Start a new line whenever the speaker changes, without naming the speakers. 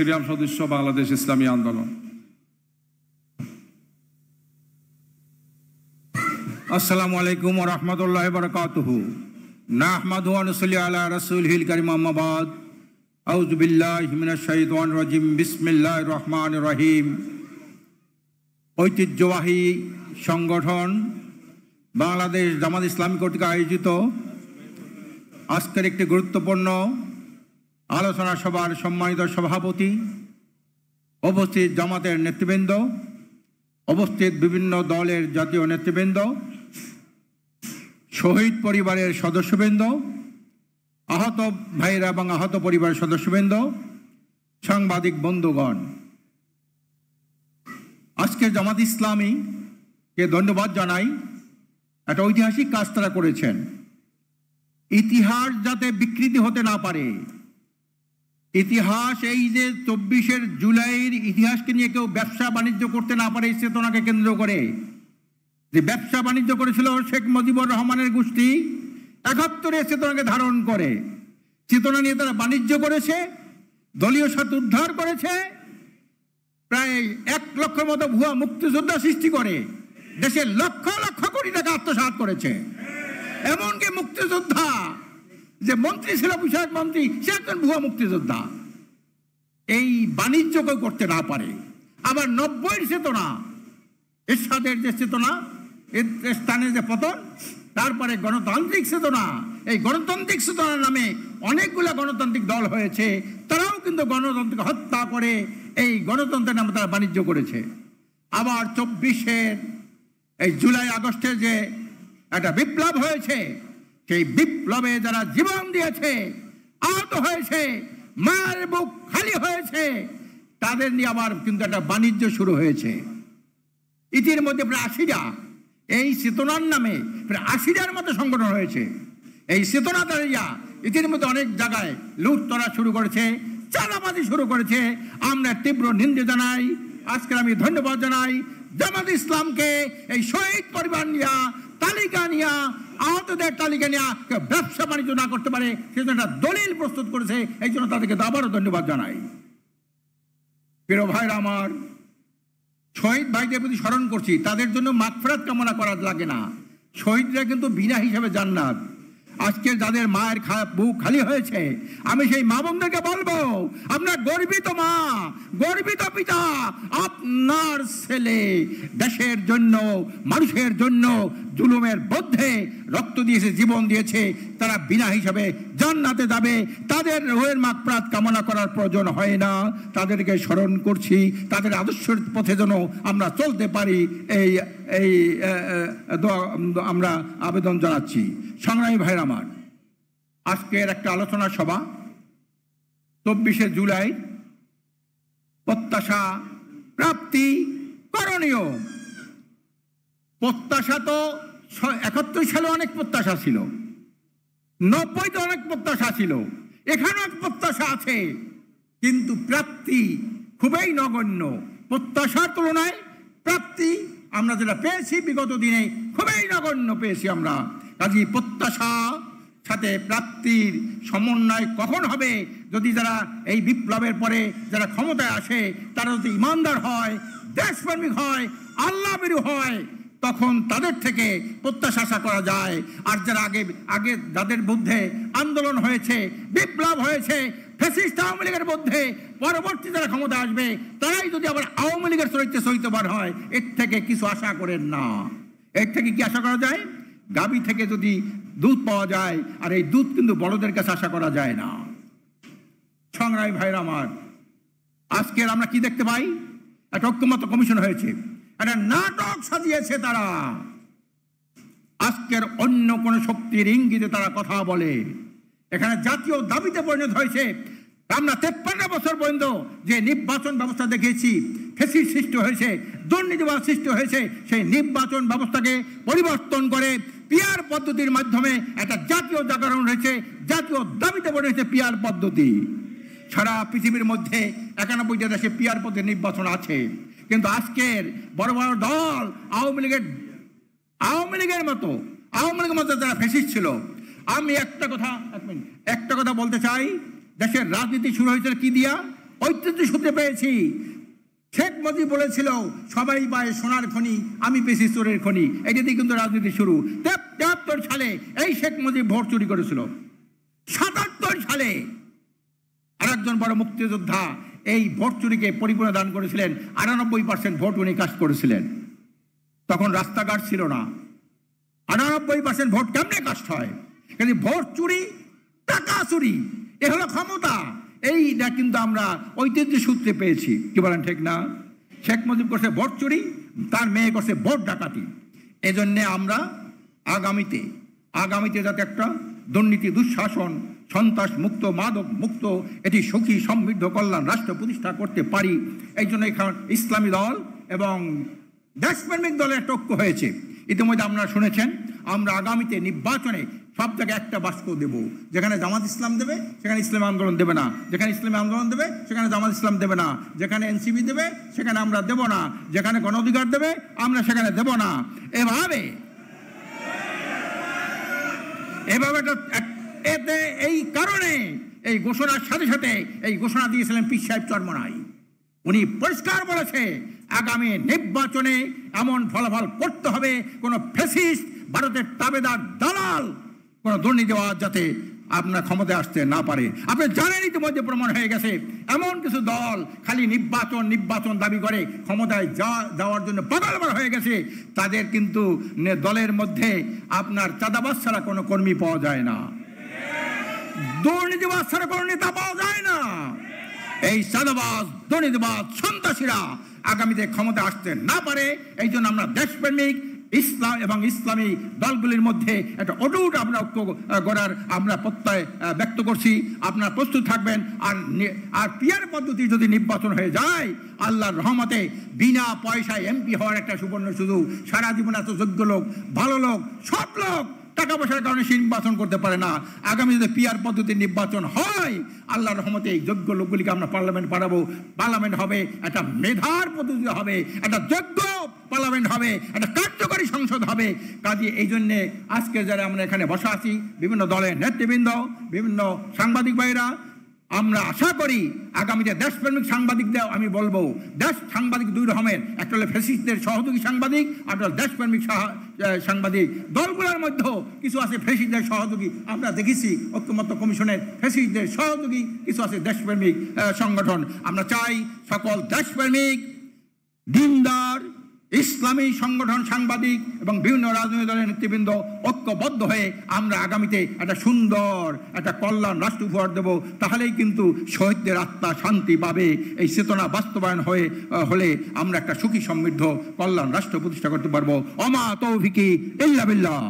Cerium সদস্য বাংলাদেশ ইসলামী আন্দোলন। আসসালামু আলাইকুম ওয়া রাহমাতুল্লাহি ওয়া বারাকাতুহু। নাহমাদু ওয়া নুসাল্লি আলা রাসূলিল কারীম, আম্মা বাদ। আউযু বিল্লাহি মিনাশ শাইতানির রাজিম। বিসমিল্লাহির রহমানির রহিম। ঐতিহ্যবাহী সংগঠন বাংলাদেশ জামাত ইসলামী কর্তৃক আয়োজিত আজকের একটি গুরুত্বপূর্ণ আলোচনা সভার সম্মানিত সভাপতি, উপস্থিত জামাতের নেতৃবৃন্দ, উপস্থিত বিভিন্ন দলের জাতীয় নেতৃবৃন্দ, শহীদ পরিবারের সদস্যবৃন্দ, আহত ভাইরা এবং আহত পরিবারের সদস্যবৃন্দ, সাংবাদিক বন্ধুগণ, আজকের জামাত ইসলামীকে ধন্যবাদ জানাই। একটা ঐতিহাসিক কাজ তারা করেছেন। ইতিহাস যাতে বিকৃতি হতে না পারে, ইতিহাস এই যে 24 জুলাইয়ের ইতিহাসকে নিয়ে কেউ ব্যবসা বাণিজ্য করতে না পারে, এই চেতনাকে কেন্দ্র করে যে ব্যবসা বাণিজ্য করেছিল শেখ মুজিবুর রহমানের গোষ্ঠী, 71 চেতনাকে ধারণ করে চেতনা নিয়ে তারা বাণিজ্য করেছে, দলীয় স্বার্থ উদ্ধার করেছে, প্রায় 1 লক্ষের মতো ভুয়া মুক্তিযোদ্ধা সৃষ্টি করে দেশে লক্ষ লক্ষ কোটি টাকা আত্মসাৎ করেছে। এমনকি মুক্তিযোদ্ধা যে মন্ত্রী ছিল, বিষয়ক মন্ত্রী, সে একজন ভুয়া মুক্তিযোদ্ধা। এই বাণিজ্য কেউ করতে না পারে। আবার 90-এর চেতনা, এরশাদের যে চেতনা, স্থানের যে পতন, তারপরে গণতান্ত্রিক চেতনা, এই গণতান্ত্রিক চেতনার নামে অনেকগুলো গণতান্ত্রিক দল হয়েছে, তারাও কিন্তু গণতন্ত্রকে হত্যা করে এই গণতন্ত্রের নামে তারা বাণিজ্য করেছে। আবার 24-এর এই জুলাই আগস্টে যে একটা বিপ্লব হয়েছে, সেই বিপ্লবে যারা জীবন দিয়েছে, আহত হয়েছে, মায়ের বুক খালি হয়েছে, তাদের নিয়ে আবার কিন্তু একটা বাণিজ্য শুরু হয়েছে। ইতির মধ্যে প্রায় 80টা, এই চেতনার নামে প্রায় 80টার মতো সংগঠন হয়েছে। এই চেতনা দাঁড়িয়া ইতির মধ্যে অনেক জায়গায় লুট করা শুরু করেছে, চাঁদাবাজি শুরু করেছে। আমরা তীব্র নিন্দা জানাই। আজকে আমি ধন্যবাদ জানাই জামাত ইসলামকে, এই শহীদ পরিবার নিয়া, তালিকা নিয়া, আহতদের তালিকা নিয়ে ব্যবসা বাণিজ্য না করতে পারে সেজন্য একটা দলিল প্রস্তুত করেছে। এই জন্য তাদেরকে আবারও ধন্যবাদ জানাই। প্রিয় ভাইরা আমার, শহীদ ভাইদের প্রতি স্মরণ করছি, তাদের জন্য মাগফিরাত কামনা করা লাগে না। শহীদরা কিন্তু বিনা হিসাবে জান্নাত। আজকে যাদের মায়ের বুক খালি হয়েছে, আমি সেই মা বোনদেরকে বলবো, আপনার গর্বিত মা, গর্বিত পিতা, আপনার ছেলে দেশের জন্য, মানুষের জন্য জুলুমের মধ্যে রক্ত দিয়েছে, জীবন দিয়েছে, তারা বিনা হিসাবে জান্নাতে যাবে। তাদের রোহের মাগফিরাত কামনা করার প্রয়োজন হয় না। তাদেরকে স্মরণ করছি, তাদের আদর্শের পথে যেন আমরা চলতে পারি, এই এই আমরা আবেদন জানাচ্ছি। সংগ্রামী ভাইরা আমার, আজকের একটা আলোচনা সভা 24 জুলাই প্রত্যাশা প্রাপ্তি করণীয়। প্রত্যাশা তো 71 সালে অনেক প্রত্যাশা ছিল, 90-তে অনেক প্রত্যাশা ছিল, এখানেও এক প্রত্যাশা আছে, কিন্তু প্রাপ্তি খুবই নগণ্য। প্রত্যাশার তুলনায় প্রাপ্তি আমরা যেটা পেয়েছি বিগত দিনে খুবই নগণ্য পেয়েছি আমরা। কাজী প্রত্যাশা সাথে প্রাপ্তির সমন্বয় কখন হবে? যদি যারা এই বিপ্লবের পরে যারা ক্ষমতায় আসে, তারা যদি ইমানদার হয়, দেশপ্রেমিক হয়, আল্লাহভীরু হয়, তখন তাদের থেকে প্রত্যাশা আশা করা যায়। আর যারা আগে যাদের মধ্যে আন্দোলন হয়েছে, বিপ্লব হয়েছে, ফ্যাসিস্ট আওয়ামী লীগের মধ্যে, পরবর্তী যারা ক্ষমতা আসবে, তারাই যদি আবার আওয়ামী লীগের চরিত্রে চরিত্রবান হয়, এর থেকে কিছু আশা করেন না। এর থেকে কি আশা করা যায়? গাভী থেকে যদি দুধ পাওয়া যায়, আর এই দুধ কিন্তু বড়দের কাছে আশা করা যায় না। সংগ্রামী ভাইরা আমার, আজকের আমরা কি দেখতে পাই? একটা ঐক্যমত্য কমিশন হয়েছে, একটা নাটক সাজিয়েছে তারা। আজকের অন্য কোন শক্তির ইঙ্গিতে তারা কথা বলে। এখানে জাতীয় দাবিতে পরিণত হয়েছে। আমরা 53 বছর পর্যন্ত যে নির্বাচন ব্যবস্থা দেখেছি, ফ্যাসিস্ট সৃষ্টি হয়েছে, দুর্নীতিবাদ সৃষ্টি হয়েছে, সেই নির্বাচন ব্যবস্থাকে পরিবর্তন করে পিআর পদ্ধতির মাধ্যমে একটা জাতীয় জাগরণ হয়েছে, জাতীয় দাবিতে পরিণত হয়েছে পিআর পদ্ধতি। সারা পৃথিবীর মধ্যে 91টা দেশে পিআর পদ্ধতির নির্বাচন আছে, কিন্তু আজকের বড় বড় দল আওয়ামী লীগের মতো যারা ফ্যাসিস্ট ছিল, আমি একটা কথা বলতে চাই। দেশের রাজনীতি শুরু হয়েছিল কি দিয়া? ঐতিহ্য সূত্রে পেয়েছি। শেখ মুজিব বলেছিল সবাই পায় সোনার খনি, আমি পেয়েছি চোরের খনি। এটা দিয়ে কিন্তু রাজনীতি শুরু। 73 সালে এই শেখ মুজিব ভোট চুরি করেছিল। 77 সালে আরেকজন বড় মুক্তিযোদ্ধা এই ভোট চুরিকে পরিপূর্ণ দান করেছিলেন। 98% ভোট উনি কাস্ট করেছিলেন। তখন রাস্তাঘাট ছিল না। 98% ভোট কেমনে কাস্ট হয়? কিন্তু ভোট চুরি, টাকা চুরি, এ হলো ক্ষমতা। এইটা কিন্তু আমরা ঐতিহ্য সূত্রে পেয়েছি। কি বলেন, ঠিক না? শেখ মুজিব করছে ভোট চুরি, তার মেয়ে করছে ভোট ডাকাতি। এজন্যে আমরা আগামীতে যাতে একটা দুর্নীতি, দুঃশাসন, সন্ত্রাস মুক্ত, মাদক মুক্ত, এটি সুখী সমৃদ্ধ কল্যাণ রাষ্ট্র প্রতিষ্ঠা করতে পারি, এই জন্য এখানে ইসলামী দল এবং দেশপ্রেমিক দলের একটা ঐক্য হয়েছে। ইতিমধ্যে আপনারা শুনেছেন, আমরা আগামীতে নির্বাচনে সব জায়গায় একটা বাক্স দেব। যেখানে জামাত ইসলাম দেবে সেখানে ইসলামী আন্দোলন দেবে না, যেখানে ইসলামী আন্দোলন দেবে সেখানে জামাত ইসলাম দেবে না, যেখানে এনসিপি দেবে সেখানে আমরা দেব না, যেখানে গণ অধিকার দেবে আমরা সেখানে দেব না। এভাবে এতে এই কারণে এই ঘোষণার সাথে সাথে এই ঘোষণা দিয়েছিলেন পীর সাহেব চরমনাই। উনি পরিষ্কার বলেছে আগামী নির্বাচনে এমন ফলাফল করতে হবে কোন ফ্যাসিস্ট, ভারতের তাবেদার দালাল, কোন দুর্নীতিবাজ যাতে আপনার ক্ষমতায় আসতে না পারে। আপনি জানেন ইতিমধ্যে প্রমাণ হয়ে গেছে এমন কিছু দল খালি নির্বাচন দাবি করে ক্ষমতায় যাওয়ার জন্য পাগল হয়ে গেছে। তাদের কিন্তু দলের মধ্যে আপনার চাঁদাবাজ ছাড়া কোনো কর্মী পাওয়া যায় না, দুর্নীতিবাজ ছাড়া কোনো নেতা পাওয়া যায় না। এই চাঁদাবাজ, দুর্নীতিবাজ, সন্ত্রাসীরা আগামীতে ক্ষমতা আসতে না পারে। এই জন্য আমরা দেশপ্রেমিক ইসলাম এবং ইসলামী দলগুলির মধ্যে একটা অটুট আমরা ঐক্য গড়ার আমরা প্রত্যয় ব্যক্ত করছি। আপনারা প্রস্তুত থাকবেন। আর পিয়ার পদ্ধতি যদি নির্বাচন হয়ে যায়, আল্লাহর রহমতে বিনা পয়সায় এমপি হওয়ার একটা সুবর্ণ সুযোগ। সারা জীবন এত যোগ্য লোক, ভালো লোক, সব লোক টাকা পয়সার কারণে সে নির্বাচন করতে পারে না। আগামী যদি পিয়ার পদ্ধতির নির্বাচন হয়, আল্লাহর রহমতে এই যোগ্য লোকগুলিকে আমরা পার্লামেন্ট পাঠাবো। পার্লামেন্ট হবে একটা মেধার পদ্ধতি হবে, একটা যোগ্য পার্লামেন্ট হবে, একটা কার্যকরী সংসদ হবে। কাজে এই জন্যে আজকে যারা আমরা এখানে বসা আছি, বিভিন্ন দলের নেতৃবৃন্দ, বিভিন্ন সাংবাদিক ভাইরা, আমরা আশা করি আগামীতে দেশপ্রেমিক সাংবাদিকদের আমি বলবো, সাংবাদিক দুই রকমের, একটা হলো ফ্যাসিস্টদের সহযোগী সাংবাদিক, আর একটা দেশপ্রেমিক সাংবাদিক। দলগুলোর মধ্যেও কিছু আছে ফ্যাসিস্টদের সহযোগী, আমরা দেখেছি ঐক্যমত্য কমিশনের ফ্যাসিস্টদের সহযোগী কিছু আছে দেশপ্রেমিক সংগঠন। আমরা চাই সকল দেশপ্রেমিক, দিনদার, ইসলামী সংগঠন, সাংবাদিক এবং বিভিন্ন রাজনৈতিক দলের নেতৃবৃন্দ ঐক্যবদ্ধ হয়ে আমরা আগামীতে একটা সুন্দর একটা কল্যাণ রাষ্ট্র উপহার দেব। তাহলেই কিন্তু শহীদদের আত্মা শান্তি পাবে। এই চেতনা বাস্তবায়ন হলে আমরা একটা সুখী সমৃদ্ধ কল্যাণ রাষ্ট্র প্রতিষ্ঠা করতে পারবো। ওমা তৌফিকি ইল্লা বিল্লাহ।